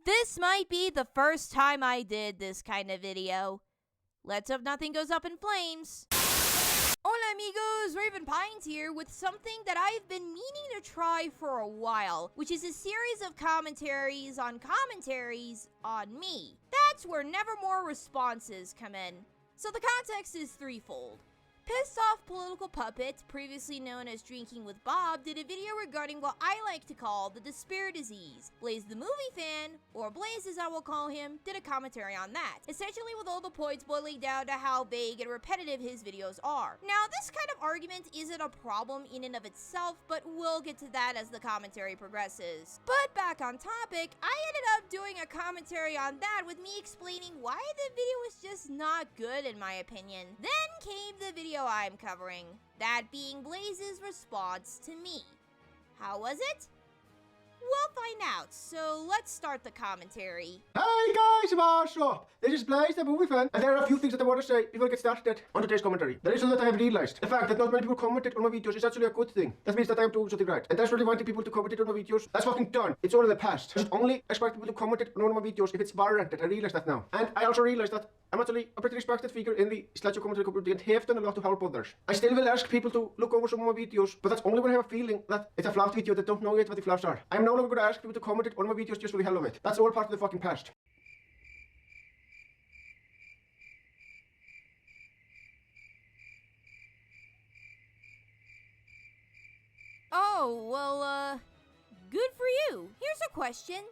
This might be the first time I did this kind of video. Let's hope nothing goes up in flames. Hola amigos, Raven Pines here with something that I've been meaning to try for a while, which is a series of commentaries on me. That's where Nevermore responses come in. So the context is threefold. Pissed Off Political Puppet, previously known as Drinking with Bob, did a video regarding what I like to call the despair disease. Blaze the movie fan, or Blaze as I will call him, did a commentary on that, essentially with all the points boiling down to how vague and repetitive his videos are. Now, this kind of argument isn't a problem in and of itself, but we'll get to that as the commentary progresses. But back on topic, I ended up doing a commentary on that with me explaining why the video was just not good in my opinion. Then came the video I'm covering, that being Blaze's response to me. How was it? We'll find out, so let's start the commentary. Hey guys, what's up? This is Blaze, the movie fan, and there are a few things that I want to say before I get started on today's commentary. The reason that I have realized the fact that not many people commented on my videos is actually a good thing. That means that I am doing something right, and desperately wanting people to comment on my videos. That's fucking done. It's all in the past. I should only expect people to comment on one of my videos if it's warranted. I realize that now. And I also realize that I'm actually a pretty respected figure in the slideshow commentary community and have done a lot to help others. I still will ask people to look over some of my videos, but that's only when I have a feeling that it's a flapped video that don't know yet what the flaps are. I'm no longer going to ask people to comment on my videos just for the hell of it. That's all part of the fucking past. Oh, well, good for you. Here's a question.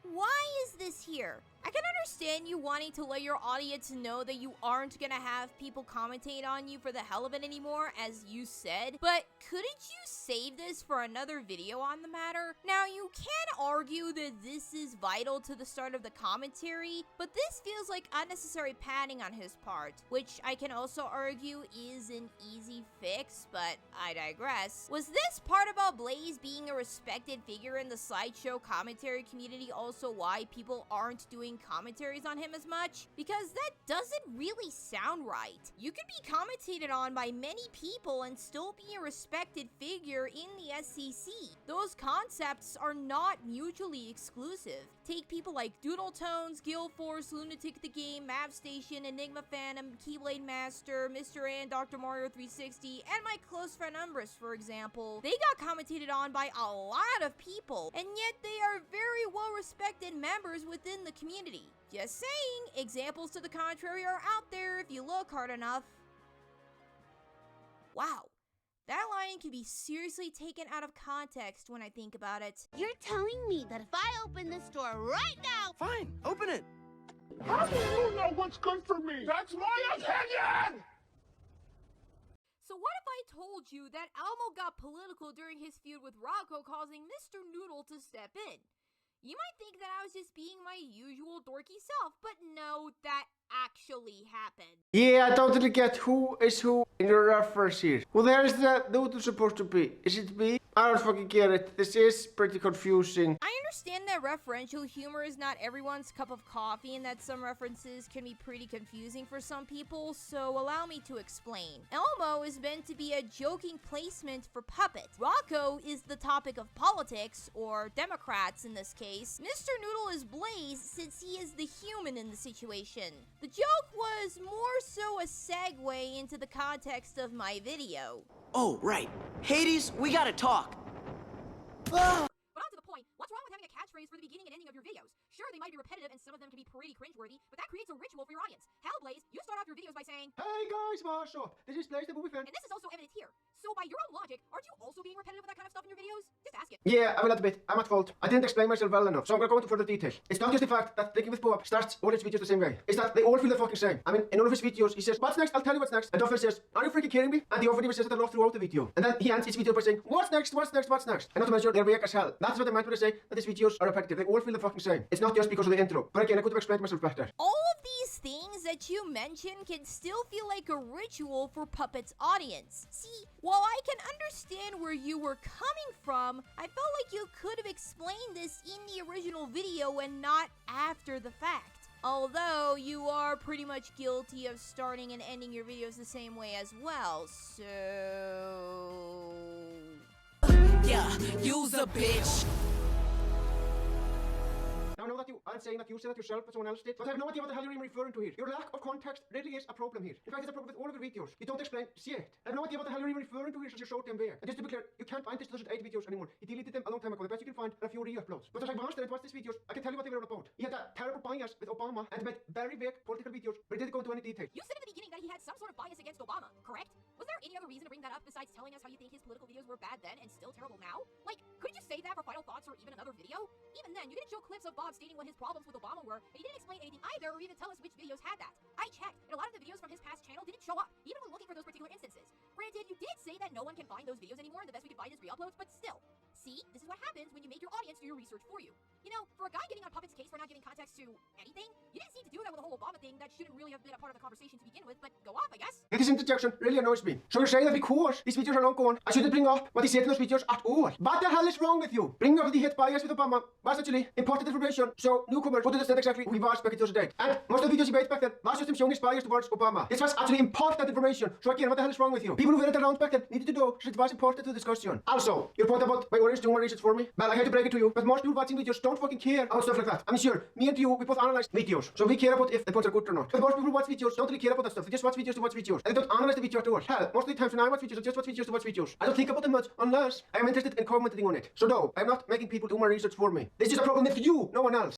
Why is this here? I can understand you wanting to let your audience know that you aren't gonna have people commentate on you for the hell of it anymore, as you said, but couldn't you save this for another video on the matter? Now, you can argue that this is vital to the start of the commentary, but this feels like unnecessary padding on his part, which I can also argue is an easy fix, but I digress. Was this part about Blaze being a respected figure in the slideshow commentary community also why people aren't doing commentaries on him as much? Because that doesn't really sound right. You could be commentated on by many people and still be a respected figure in the SCC. Those concepts are not mutually exclusive. Take people like Doodle Tones, Guild Force, Lunatic the Game, Map Station, Enigma Phantom, Keyblade Master, Mr. and Dr. Mario 360, and my close friend Umbrus, for example. They got commentated on by a lot of people, and yet they are very well respected members within the community. Just saying, examples to the contrary are out there if you look hard enough. Wow, that line can be seriously taken out of context when I think about it. You're telling me that if I open this door right now... Fine, open it. How do you know what's good for me? That's my opinion! So what if I told you that Elmo got political during his feud with Rocco, causing Mr. Noodle to step in? You might think that I was just being my usual dorky self, but no, that actually happened. Yeah, I totally get who is who in your reference here. Well, there's the noodle supposed to be. Is it me? I don't fucking get it. This is pretty confusing. I understand that referential humor is not everyone's cup of coffee and that some references can be pretty confusing for some people, so allow me to explain. Elmo is meant to be a joking placement for Puppet. Rocco is the topic of politics, or Democrats in this case. Mr. Noodle is Blaze since he is the human in the situation. The joke was more so a segue into the context of my video. Oh, right. Hades, we gotta talk. But on to the point, what's wrong with having a catchphrase for the beginning and ending of your videos? Sure, they might be repetitive and some of them can be pretty cringeworthy, but that creates a ritual for your audience. Hell, Blaze, you start off your videos by saying, Hey guys, what's up? This is Blaze, the movie fan. and this is also evident here. So by your own logic, aren't you also being repetitive with that kind of stuff in your videos? Just ask it. Yeah, I will admit, I'm at fault. I didn't explain myself well enough, so I'm gonna go into further detail. It's not just the fact that Drinking with Bob starts all his videos the same way. It's that they all feel the fucking same. I mean, in all of his videos, he says, what's next? I'll tell you what's next. And Duffel says, are you freaking kidding me? And he often even says that a lot throughout the video. And then he ends his video by saying, what's next? What's next? What's next? And not to mention, they're weak as hell. That's what I meant when I say that his videos are repetitive. They all feel the fucking same. It's not just because of the intro. But again, I could have explained myself better. All of these things that you mentioned can still feel like a ritual for Puppet's audience. See, while I can understand where you were coming from, I felt like you could have explained this in the original video and not after the fact. Although you are pretty much guilty of starting and ending your videos the same way as well, so... Yeah, you's a bitch. Now that you and saying that you said that yourself, but someone else did. But I have no idea what the hell you're even referring to here. Your lack of context really is a problem here. In fact, it's a problem with all of your videos. You don't explain shit. I have no idea what the hell you're even referring to here since you showed them there. And just to be clear, you can't find this 2008 videos anymore. He deleted them a long time ago. The best you can find are a few re-uploads. But as I've watched these videos, I can tell you what they were about. He had a terrible bias with Obama and made very vague political videos, but he didn't go into any detail. You said at the beginning that he had some sort of bias against Obama, correct? Was there any other reason to bring that up besides telling us how you think his political videos were bad then and still terrible now? Like, couldn't you save that for final thoughts or even another video? Even then, you didn't show clips of Bob stating what his problems with Obama were, and you didn't explain anything either or even tell us which videos had that. I checked, and a lot of the videos from his past channel didn't show up, even when looking for those particular instances. Granted, you did say that no one can find those videos anymore, and the best we could find is re-uploads, but still. See, this is what happens when you make your audience do your research for you. You know, for a guy getting on Puppet's case for not giving context to anything, you didn't seem to do that with the whole Obama thing that shouldn't really have been a part of the conversation to begin with, but go off, I guess. Yeah, this interjection really annoys me. So you're saying that because these videos are long gone, I shouldn't bring up what he said in those videos at all? What the hell is wrong with you? Bringing up that he hit bias with Obama was actually important information, so newcomers would understand exactly who he was back in 2008. And most of the videos he made back then was just him showing his bias towards Obama. This was actually important information, so again, what the hell is wrong with you? People who weren't around back then needed to know that it was important to the discussion. Also, your point about my audience doing more research for me, well, I hate to break it to you, but most people watching videos don't fucking care about stuff like that. I mean, sure, me and you, we both analyze videos, so we care about if the points are good or not. But most people who watch videos don't really care about that stuff. They just watch videos to watch videos, and they don't analyze the video at all. Hell, most of the times when I watch videos, I just watch videos to watch videos. I don't think about them much unless I am interested in commenting on it. So no, I'm not making people do more research for me. This is a problem with you, no one else.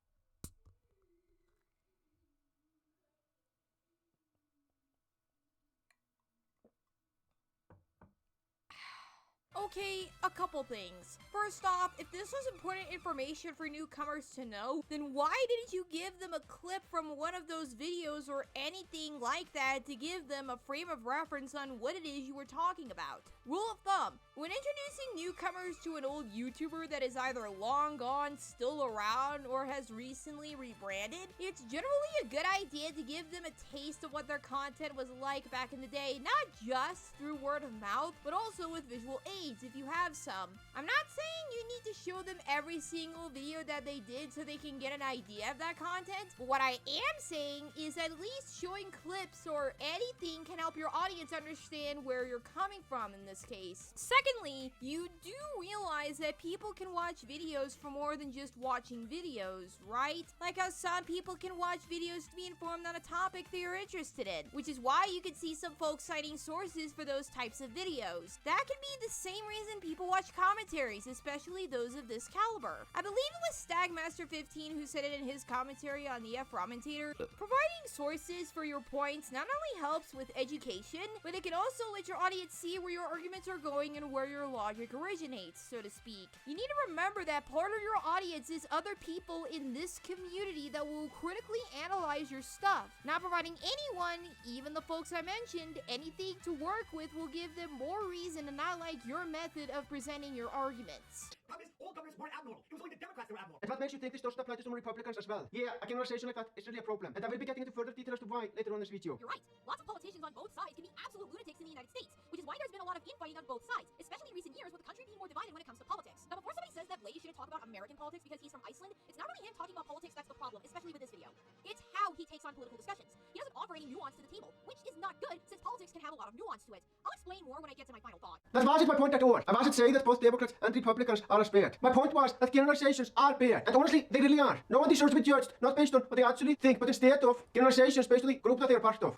Okay, a couple things. First off, if this was important information for newcomers to know, then why didn't you give them a clip from one of those videos or anything like that to give them a frame of reference on what it is you were talking about? Rule of thumb, when introducing newcomers to an old YouTuber that is either long gone, still around, or has recently rebranded, it's generally a good idea to give them a taste of what their content was like back in the day, not just through word of mouth, but also with visual aids if you have some. I'm not saying you need to show them every single video that they did so they can get an idea of that content, but what I am saying is at least showing clips or anything can help your audience understand where you're coming from in this case. Secondly, you do realize that people can watch videos for more than just watching videos, right? Like how some people can watch videos to be informed on a topic they are interested in, which is why you can see some folks citing sources for those types of videos. That can be the same reason people watch commentaries, especially those of this caliber. I believe it was Stagmaster15 who said it in his commentary on the F-Commentator. Providing sources for your points not only helps with education, but it can also let your audience see where your arguments are going and where your logic originates, so to speak. You need to remember that part of your audience is other people in this community that will critically analyze your stuff. Not providing anyone, even the folks I mentioned, anything to work with will give them more reason to not like your method of presenting your arguments. All governments weren't abnormal. It was only the Democrats that were abnormal. And what makes you think this doesn't apply to some Republicans as well? Yeah, a generalization like that is really a problem, and I will be getting into further detail as to why later on in this video. You're right. Lots of politicians on both sides can be absolute lunatics in the United States, which is why there's been a lot of infighting on both sides, especially in recent years with the country being more divided when it comes to politics. Now, before somebody says that Blaze shouldn't talk about American politics because he's from Iceland, it's not really him talking about politics that's the problem, especially with this video. It's how he takes on political discussions. He doesn't offer any nuance to the table, which is not good since politics can have a lot of nuance to it. I'll explain more when I get to my final thought. That wasn't my point at all. I wasn't saying that both Democrats and Republicans are as bad. My point was that generalizations are bad, and honestly, they really are. No one deserves to be judged, not based on what they actually think, but instead of generalizations based on the group that they are part of.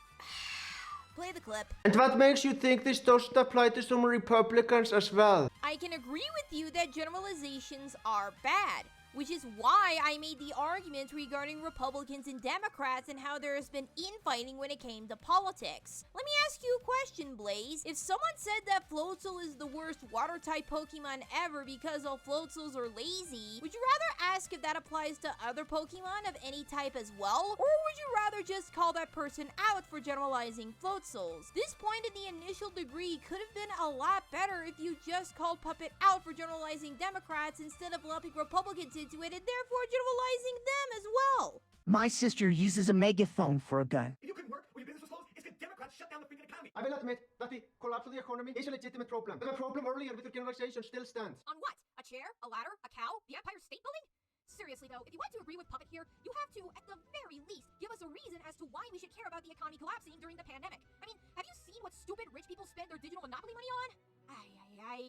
Play the clip. And what makes you think this doesn't apply to some Republicans as well? I can agree with you that generalizations are bad, which is why I made the argument regarding Republicans and Democrats and how there has been infighting when it came to politics. Let me ask you a question, Blaze. If someone said that Floatzel is the worst water-type Pokemon ever because all Floatzels are lazy, would you rather ask if that applies to other Pokemon of any type as well? Or would you rather just call that person out for generalizing Floatzels? This point in the initial degree could have been a lot better if you just called Puppet out for generalizing Democrats instead of lumping Republicans into it and therefore generalizing them as well. My sister uses a megaphone for a gun. If you couldn't work or your business was closed, it's because Democrats shut down the freaking economy. I will admit that the collapse of the economy is a legitimate problem, but the problem earlier with your generalization still stands. On what? A chair? A ladder? A cow? The Empire State Building? Seriously though, if you want to agree with Puppet here, you have to, at the very least, give us a reason as to why we should care about the economy collapsing during the pandemic. I mean, have you seen what stupid rich people spend their digital monopoly money on?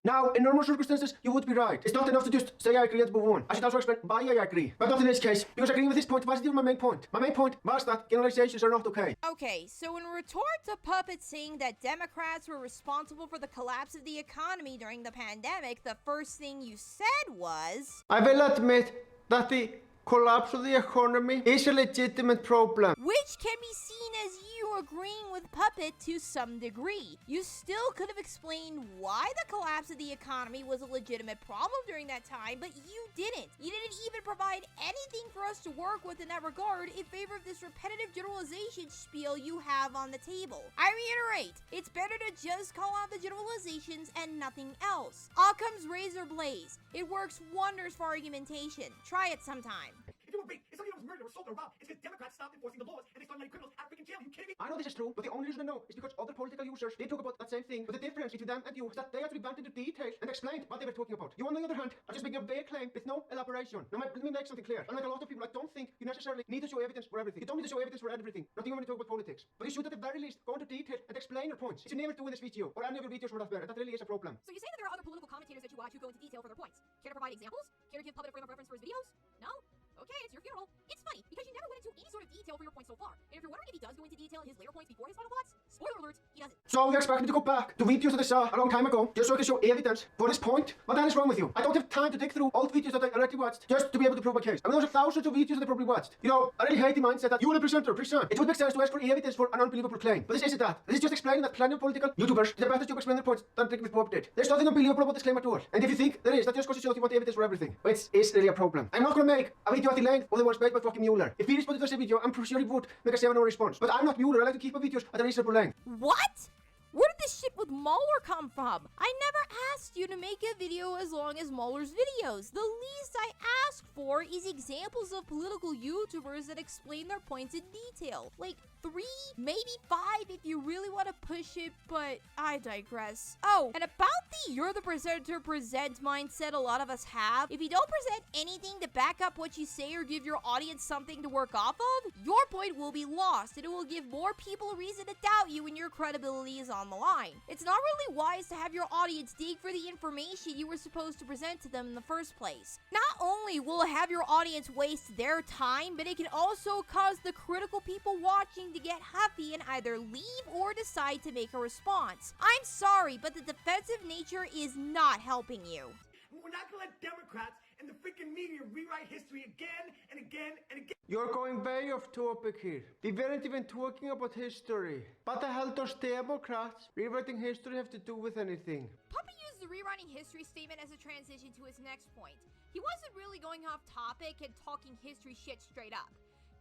Now, in normal circumstances, you would be right. It's not enough to just say I agree and move on. I should also explain why I agree. But not in this case, because agreeing with this point wasn't even my main point. My main point was that generalizations are not okay. Okay, so in retort to Puppet saying that Democrats were responsible for the collapse of the economy during the pandemic, the first thing you said was... I will admit that the collapse of the economy is a legitimate problem. Which can be seen as you agreeing with Puppet to some degree. You still could have explained why the collapse of the economy was a legitimate problem during that time, but you didn't. You didn't even provide anything for us to work with in that regard in favor of this repetitive generalization spiel you have on the table. I reiterate, it's better to just call out the generalizations and nothing else. Occam's razor blaze. It works wonders for argumentation. Try it sometime. If you were raped, if somebody was murdered or sold or robbed, it's because Democrats stopped enforcing the laws and they started letting criminals out of freaking jail. Are you kidding me? I know this is true, but the only reason I know is because other political users, they talk about that same thing. But the difference between them and you is that they actually went into detail and explained what they were talking about. You, on the other hand, are just making a vague claim with no elaboration. Now, let me make something clear. Unlike a lot of people, I don't think you necessarily need to show evidence for everything. You don't need to show evidence for everything, not even when you talk about politics. But you should at the very least go into detail and explain your points. Which you never do in this video, or any of your videos for that matter. That really is a problem. So you say that there are other political commentators that you watch who go into detail for their points. Care to provide examples? Care to give Puppet a frame of reference for his videos? No? Okay, it's your funeral. It's funny, because you never went into any sort of detail for your points so far. And if you're wondering if he does go into detail in his later points before his final thoughts, spoiler alert, he doesn't. So you expect me to go back to videos that I saw a long time ago, just so I can show evidence for this point? What the hell is wrong with you? I don't have time to dig through old videos that I already watched just to be able to prove my case. I mean, those are thousands of videos that I probably watched. You know, I really hate the mindset that you are the presenter, present. It would make sense to ask for evidence for an unbelievable claim. But this isn't that. This is just explaining that plenty of political YouTubers did a better job explaining their points than Dick with Bob did. There's nothing unbelievable about this claim at all. And if you think there is, that just goes to show that you want evidence for everything. Which is really a problem. I'm not gonna make a video at the length of the ones made by fucking Mauler. If he responded to this video, I'm sure he would make a 7-hour response. But I'm not Mauler. I like to keep my videos at a reasonable length. What? Where did this shit with Mauler come from? I never asked you to make a video as long as Mauler's videos. The least I ask for is examples of political YouTubers that explain their points in detail. Like 3, maybe 5 if you really want to push it, but I digress. Oh, and about the you're the presenter present mindset a lot of us have, if you don't present anything to back up what you say or give your audience something to work off of, your point will be lost and it will give more people a reason to doubt you when your credibility is on the line. It's not really wise to have your audience dig for the information you were supposed to present to them in the first place. Not only will it have your audience waste their time, but it can also cause the critical people watching to get huffy and either leave or decide to make a response. I'm sorry, but the defensive nature is not helping you. We're not gonna let Democrats and the freaking media rewrite history again and again and again. You're going way off topic here. We weren't even talking about history. What the hell does Democrats rewriting history have to do with anything? Puppet used the rewriting history statement as a transition to his next point. He wasn't really going off topic and talking history shit straight up.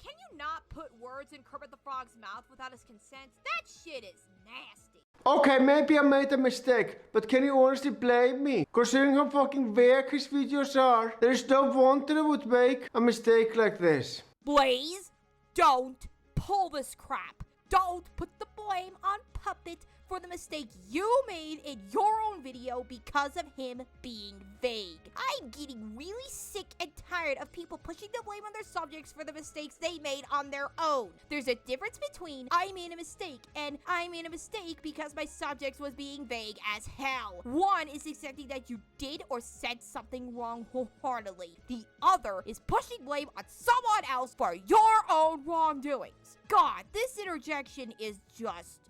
Can you not put words in Kermit the Frog's mouth without his consent? That shit is nasty. Okay, maybe I made a mistake, but can you honestly blame me? Considering how fucking vague his videos are, there is no wonder I would make a mistake like this. Blaze, don't pull this crap. Don't put the blame on Puppet for the mistake you made in your own video because of him being vague. I'm getting really sick and tired of people pushing the blame on their subjects for the mistakes they made on their own. There's a difference between I made a mistake and I made a mistake because my subject was being vague as hell. One is accepting that you did or said something wrong wholeheartedly. The other is pushing blame on someone else for your own wrongdoings. God, this interjection is just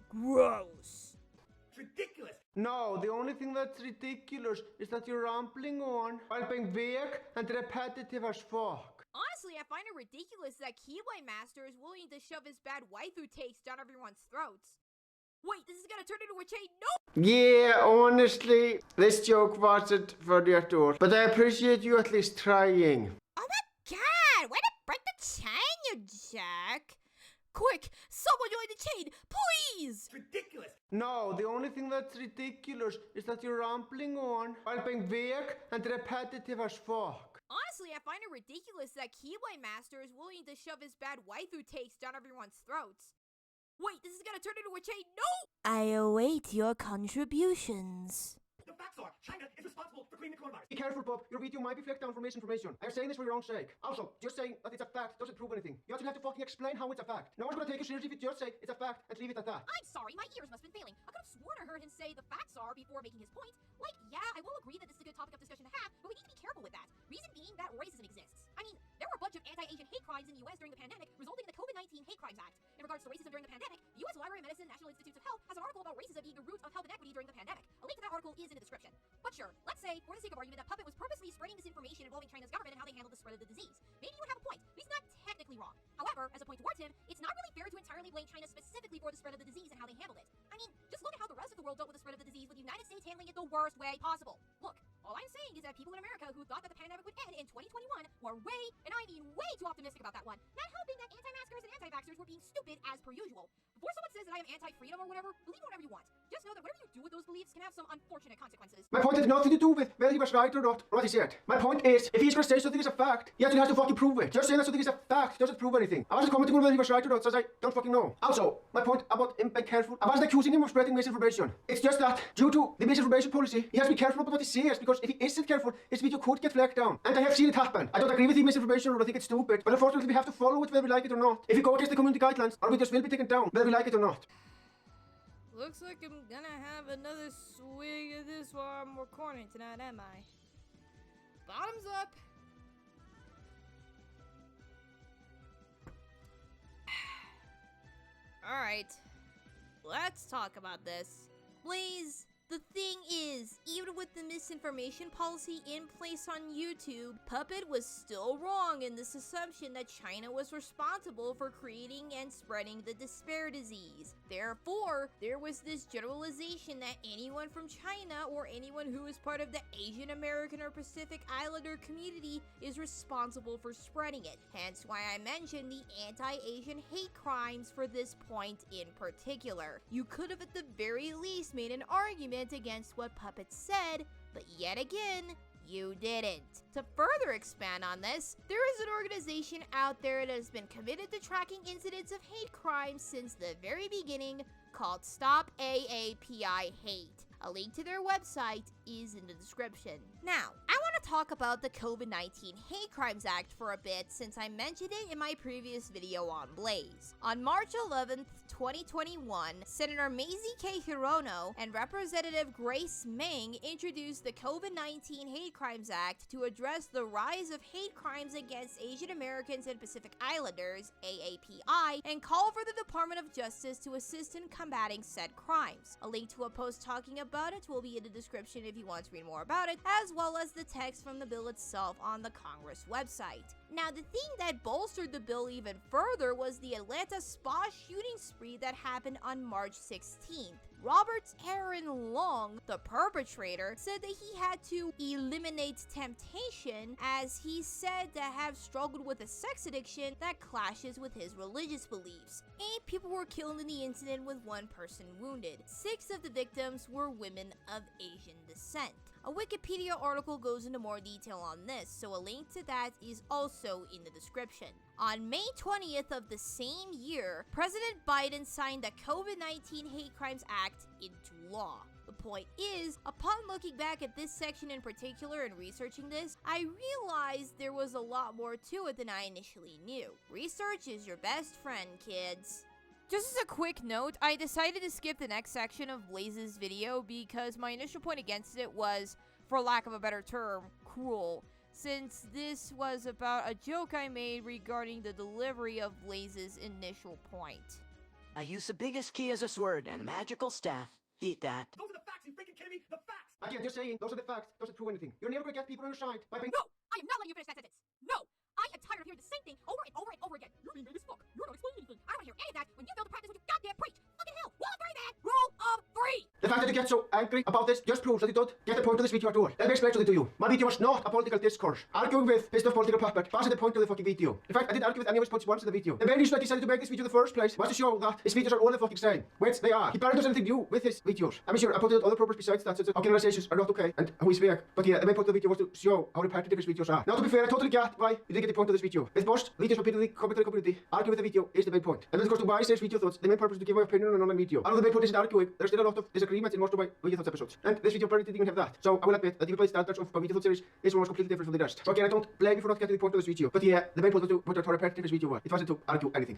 gross. It's ridiculous. No, the only thing that's ridiculous is that you're rambling on while being vague and repetitive as fuck. Honestly, I find it ridiculous that Keyblade Master is willing to shove his bad waifu takes down everyone's throats. Wait, this is gonna turn into a chain? No! Yeah, honestly, this joke wasn't funny at all, but I appreciate you at least trying. Oh my god, way to break the chain, you jerk! Quick, someone join the chain, please! It's ridiculous. No, the only thing that's ridiculous is that you're rambling on while being vague and repetitive as fuck. Honestly, I find it ridiculous that Keyblade Master is willing to shove his bad waifu takes down everyone's throats. Wait, this is gonna turn into a chain? No! I await your contributions. The fact facts are. China is responsible for creating the coronavirus. Be careful, Bob. Your video might be flagged down for misinformation. I'm saying this for your own sake. Also, just saying that it's a fact doesn't prove anything. You actually have to fucking explain how it's a fact. No one's gonna take you seriously if you just say it's a fact and leave it at that. I'm sorry, my ears must have been failing. I could have sworn I heard him say the facts are before making his point. Like, yeah, I will agree that this is a good topic of discussion to have, but we need to be careful with that. Reason being that racism exists. I mean, there were a bunch of anti-Asian hate crimes in the US during the pandemic, resulting in the COVID-19 Hate Crimes Act. In regards to racism during the pandemic, the US Library of Medicine National Institutes of Health has an article about racism being the root of health inequity during the pandemic. A link to that article is in the description. But sure, let's say, for the sake of argument, that Puppet was purposely spreading misinformation involving China's government and how they handled the spread of the disease. Maybe he would have a point, but he's not technically wrong. However, as a point towards him, it's not really fair to entirely blame China specifically for the spread of the disease and how they handled it. I mean, just look at how the rest of the world dealt with the spread of the disease, with the United States handling it the worst way possible. Look, all I'm saying is that people in America who thought that the pandemic would end in 2021 were way, and I mean way too optimistic about that one, not helping that anti-maskers and anti-vaxxers were being stupid as per usual. Before someone says that I am anti-freedom or whatever, believe whatever you want. Just know that whatever you do with those beliefs can have some unfortunate consequences. My point has nothing to do with whether he was right or not, or what he said. My point is, if he's gonna say something is a fact, he actually has to fucking prove it. Just saying that something is a fact doesn't prove anything. I wasn't commenting on whether he was right or not, so I don't fucking know. Also, my point about him being careful, I wasn't accusing him of spreading misinformation. It's just that, due to the misinformation policy, he has to be careful about what he says, because if he isn't careful, his video could get flagged down. And I have seen it happen. I don't agree with the misinformation, or I think it's stupid, but unfortunately we have to follow it whether we like it or not. If we go against the community guidelines, our videos will be taken down, whether we like it or not. Looks like I'm gonna have another swig of this while I'm recording tonight, am I? Bottoms up! Alright, let's talk about this. Blaze, the thing is, even with the misinformation policy in place on YouTube, Puppet was still wrong in this assumption that China was responsible for creating and spreading the despair disease. Therefore, there was this generalization that anyone from China or anyone who is part of the Asian American or Pacific Islander community is responsible for spreading it. Hence why I mentioned the anti-Asian hate crimes for this point in particular. You could have at the very least made an argument against what Puppet said, but yet again, you didn't. To further expand on this, there is an organization out there that has been committed to tracking incidents of hate crimes since the very beginning, called Stop AAPI Hate. A link to their website is in the description. Now, I want to talk about the COVID-19 Hate Crimes Act for a bit since I mentioned it in my previous video on Blaze. On March 11th, 2021, Senator Mazie K. Hirono and Representative Grace Meng introduced the COVID-19 Hate Crimes Act to address the rise of hate crimes against Asian Americans and Pacific Islanders, AAPI, and call for the Department of Justice to assist in combating said crimes. A link to a post talking about it will be in the description if you want to read more about it, as well as the text from the bill itself on the Congress website. Now, the thing that bolstered the bill even further was the Atlanta spa shooting spree that happened on March 16th. Robert Aaron Long, the perpetrator, said that he had to eliminate temptation as he's said to have struggled with a sex addiction that clashes with his religious beliefs. 8 people were killed in the incident with 1 person wounded. 6 of the victims were women of Asian descent. A Wikipedia article goes into more detail on this, so a link to that is also in the description. On May 20th of the same year, President Biden signed the COVID-19 Hate Crimes Act into law. The point is, upon looking back at this section in particular and researching this, I realized there was a lot more to it than I initially knew. Research is your best friend, kids. Just as a quick note, I decided to skip the next section of Blaze's video because my initial point against it was, for lack of a better term, cruel, since this was about a joke I made regarding the delivery of Blaze's initial point. I use the biggest key as a sword and a magical staff. Eat that. Those are the facts, you freaking kidding me? The facts! Again, just saying, those are the facts, doesn't prove anything. You're never gonna get people on your side by being— No! I am not letting you finish that sentence! No! I am tired of hearing the same thing over and over and over again. You're being vague as fuck. You're not explaining anything. I don't want to hear any of that when you fail to practice what you goddamn preach. Fucking hell! Rule of 3, man! Rule of 3! The fact that you get so angry about this just proves that you don't get the point of this video at all. Let me explain something to you. My video was not a political discourse. Arguing with pissed off political Puppet wasn't the point of the fucking video. In fact, I didn't argue with any of his points once in the video. The main reason I decided to make this video in the first place was to show that his videos are all the fucking same. Which they are. He barely does anything new with his videos. I mean, sure, I put out other purpose besides that, since how generalizations are not okay and who he's fake. But yeah, the main point of the video was to show how repetitive his videos are. Now, to be fair, I totally get why you didn't get the point of this video. With most videos repeatedly comment to the community, argue with the video is the main point. And when it comes to why I say video thoughts, the main purpose is to give my opinion on an online video. Although the main point isn't arguing, there's still a lot of disagreement elements in most of my Media Thoughts episodes. And this video probably didn't have that. So I will admit that the default standards of my Media Thoughts series is almost completely different from the rest. So again, I don't blame you for not getting the point of this video. But yeah, the main point was to point out how repetitive this video was. It wasn't to argue anything.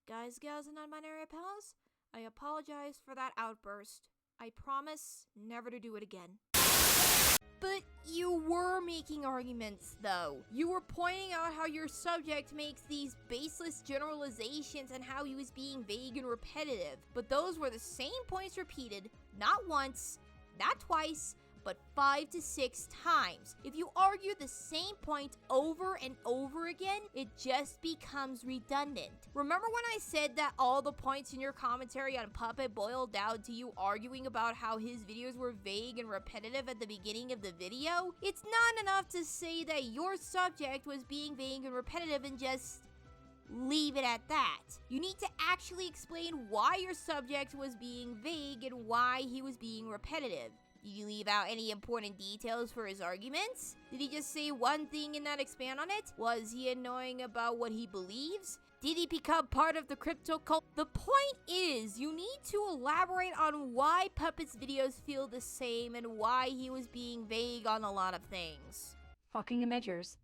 Guys, gals, and non-binary pals, I apologize for that outburst. I promise never to do it again. But you were making arguments, though. You were pointing out how your subject makes these baseless generalizations and how he was being vague and repetitive. But those were the same points repeated, not once, not twice, but 5 to 6 times. If you argue the same point over and over again, it just becomes redundant. Remember when I said that all the points in your commentary on Puppet boiled down to you arguing about how his videos were vague and repetitive at the beginning of the video? It's not enough to say that your subject was being vague and repetitive and just leave it at that. You need to actually explain why your subject was being vague and why he was being repetitive. Did you leave out any important details for his arguments? Did he just say one thing and not expand on it? Was he annoying about what he believes? Did he become part of the crypto cult? The point is, you need to elaborate on why Puppet's videos feel the same and why he was being vague on a lot of things. Fucking imagers.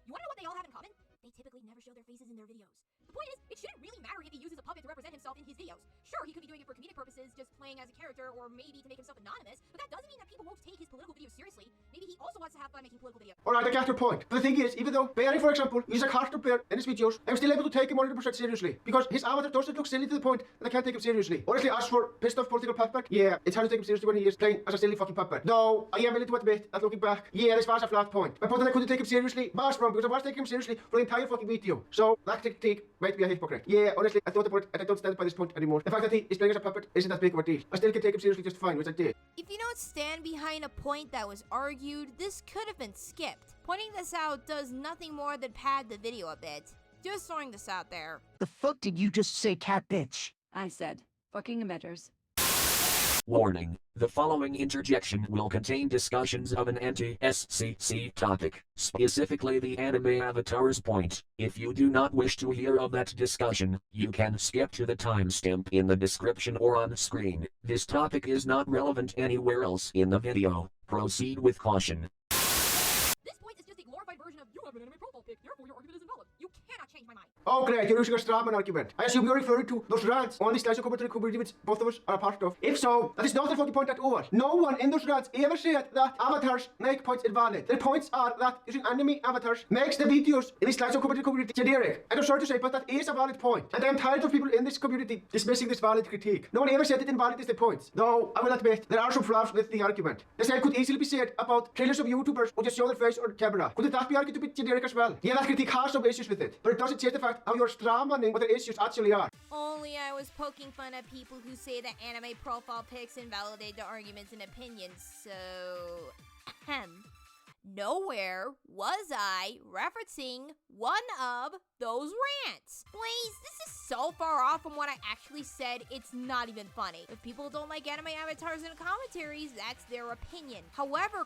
You wanna know what they all have in common? They typically never show their faces in their videos. The point is, it shouldn't really matter if he uses a puppet to represent himself in his videos. Sure, he could be doing it for comedic purposes, just playing as a character, or maybe to make himself anonymous, but that doesn't mean that people won't take his political videos seriously. Maybe he also wants to have fun making political videos. Alright, I get your point. But the thing is, even though Barry, for example, uses a character bear in his videos, I'm still able to take him 100% seriously. Because his avatar doesn't look silly to the point that I can't take him seriously. Honestly, as for pissed off political puppet, yeah, it's hard to take him seriously when he is playing as a silly fucking puppet. Though, I am willing to admit that looking back, yeah, this was a flat point. My point that I couldn't take him seriously was wrong because I was taking him seriously for the entire fucking video. So, that critique might be a hypocrite. Yeah, honestly, I thought about it and I don't stand by this point anymore. The fact that he is playing as a puppet isn't that big of a deal. I still can take him seriously just fine, which I did. If you don't stand behind a point that was argued, this could have been skipped. Pointing this out does nothing more than pad the video a bit. Just throwing this out there. The fuck did you just say, cat bitch? I said, fucking imagers. Warning, the following interjection will contain discussions of an anti-SCC topic, specifically the anime avatar's point. If you do not wish to hear of that discussion, you can skip to the timestamp in the description or on screen. This topic is not relevant anywhere else in the video. Proceed with caution. This point is just a glorified version of you have an anime profile pic, therefore your argument is invalid. You cannot change my mind. Oh great, you're using a strawman argument. I assume you're referring to those rants on the Slash commentary community which both of us are a part of. If so, that is not the fucking point at all. No one in those rants ever said that avatars make points invalid. Their points are that using anime avatars makes the videos in the Slash commentary community generic. And I'm sorry to say, but that is a valid point. And I'm tired of people in this community dismissing this valid critique. No one ever said it invalidates the points. Though, I will admit, there are some flaws with the argument. The same could easily be said about trailers of YouTubers who just show their face on camera. Couldn't that be argued to be generic as well? Yeah, that critique has some issues with it, but it doesn't change the fact how you're strawmanning what the issues actually are. Only I was poking fun at people who say that anime profile pics invalidate their arguments and opinions, so... Nowhere was I referencing one of those rants. Blaze, this is so far off from what I actually said, it's not even funny. If people don't like anime avatars in commentaries, that's their opinion. However,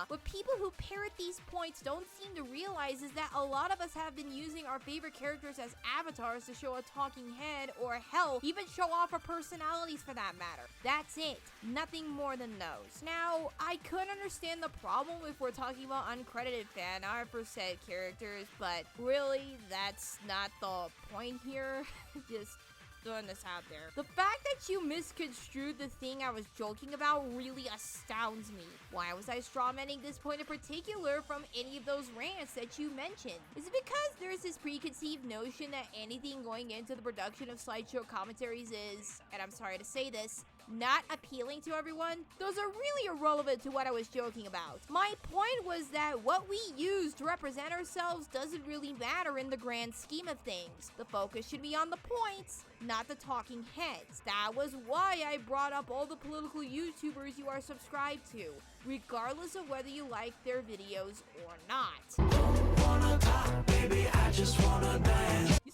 what people who parrot these points don't seem to realize is that a lot of us have been using our favorite characters as avatars to show a talking head, or hell, even show off our personalities for that matter. That's it. Nothing more than those. Now, I could understand the problem if we're talking about uncredited fan art for said characters, but really, that's not the point here. Just throwing this out there. The fact that you misconstrued the thing I was joking about really astounds me. Why was I strawmanning this point in particular from any of those rants that you mentioned? Is it because there's this preconceived notion that anything going into the production of slideshow commentaries is, and I'm sorry to say this, not appealing to everyone? Those are really irrelevant to what I was joking about. My point was that what we use to represent ourselves doesn't really matter in the grand scheme of things. The focus should be on the points, not the talking heads. That was why I brought up all the political YouTubers you are subscribed to, regardless of whether you like their videos or not. You seem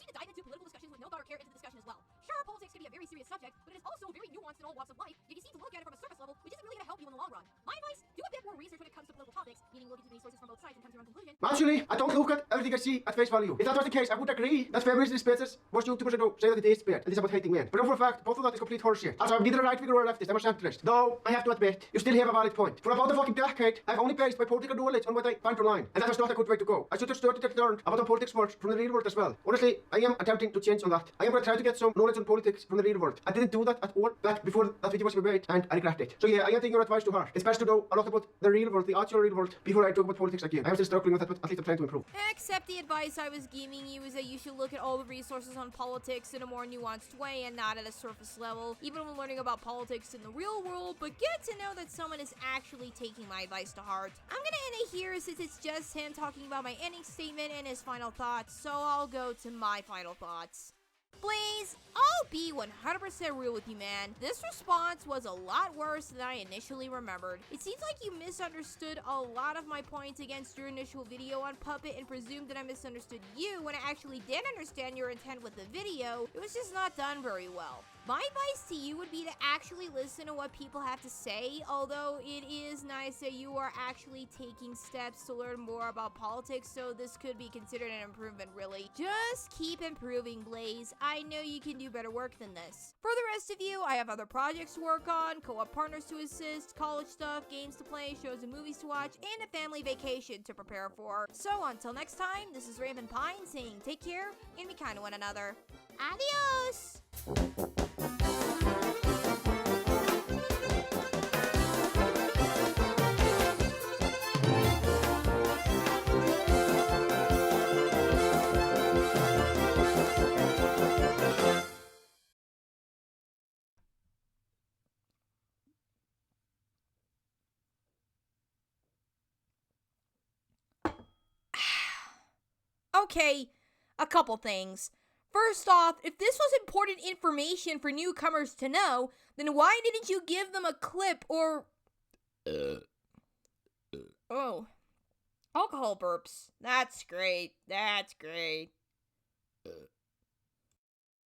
to dive into political discussions with no thought or care into the discussion as well. Sure, politics can to be a very serious subject, but it is also very nuanced in all walks of life, yet you seem to look at it from a surface level, which isn't really going to help you in the long run. My advice, do a bit more research when it comes to political topics, meaning look into many sources from both sides and come to your own conclusion. Actually, I don't look at everything I see at face value. If that was the case, I would agree that feminist debates, most YouTubers I know say that it is debate, and it's about hating men. But for a fact, both of that is complete horseshit. Also, I'm neither a right-winger or a leftist, I'm a centrist. Though, I have to admit, you still have a valid point. For about a fucking decade, I've only based my political knowledge on what I find online, and that was not a good way to go. I should have started to learn about the politics world from the real world as well. Honestly, I am attempting to change on that. I am going to try to get some knowledge on politics from the real world. I didn't do that at all back before that video was made, and I regret it. So yeah, I am taking your advice to heart. It's best to know a lot about the real world, the actual real world, before I talk about politics again. I am still struggling with that, but at least I'm trying to improve. Except the advice I was giving you is that you should look at all the resources on politics in a more nuanced way and not at a surface level, even when learning about politics in the real world, but get to know that someone is actually taking my advice to heart. I'm gonna end it here since it's just him talking about my ending statement and his final thoughts, so I'll go to my final thoughts. Blaze, I'll be 100% real with you, man. This response was a lot worse than I initially remembered. It seems like you misunderstood a lot of my points against your initial video on Puppet and presumed that I misunderstood you when I actually did understand your intent with the video. It was just not done very well. My advice to you would be to actually listen to what people have to say, although it is nice that you are actually taking steps to learn more about politics, so this could be considered an improvement, really. Just keep improving, Blaze. I know you can do better work than this. For the rest of you, I have other projects to work on, co-op partners to assist, college stuff, games to play, shows and movies to watch, and a family vacation to prepare for. So until next time, this is Raven Pine saying take care and be kind to one another. Adios! Okay, a couple things. First off, if this was important information for newcomers to know, then why didn't you give them a clip or... Oh. Alcohol burps. That's great. That's great.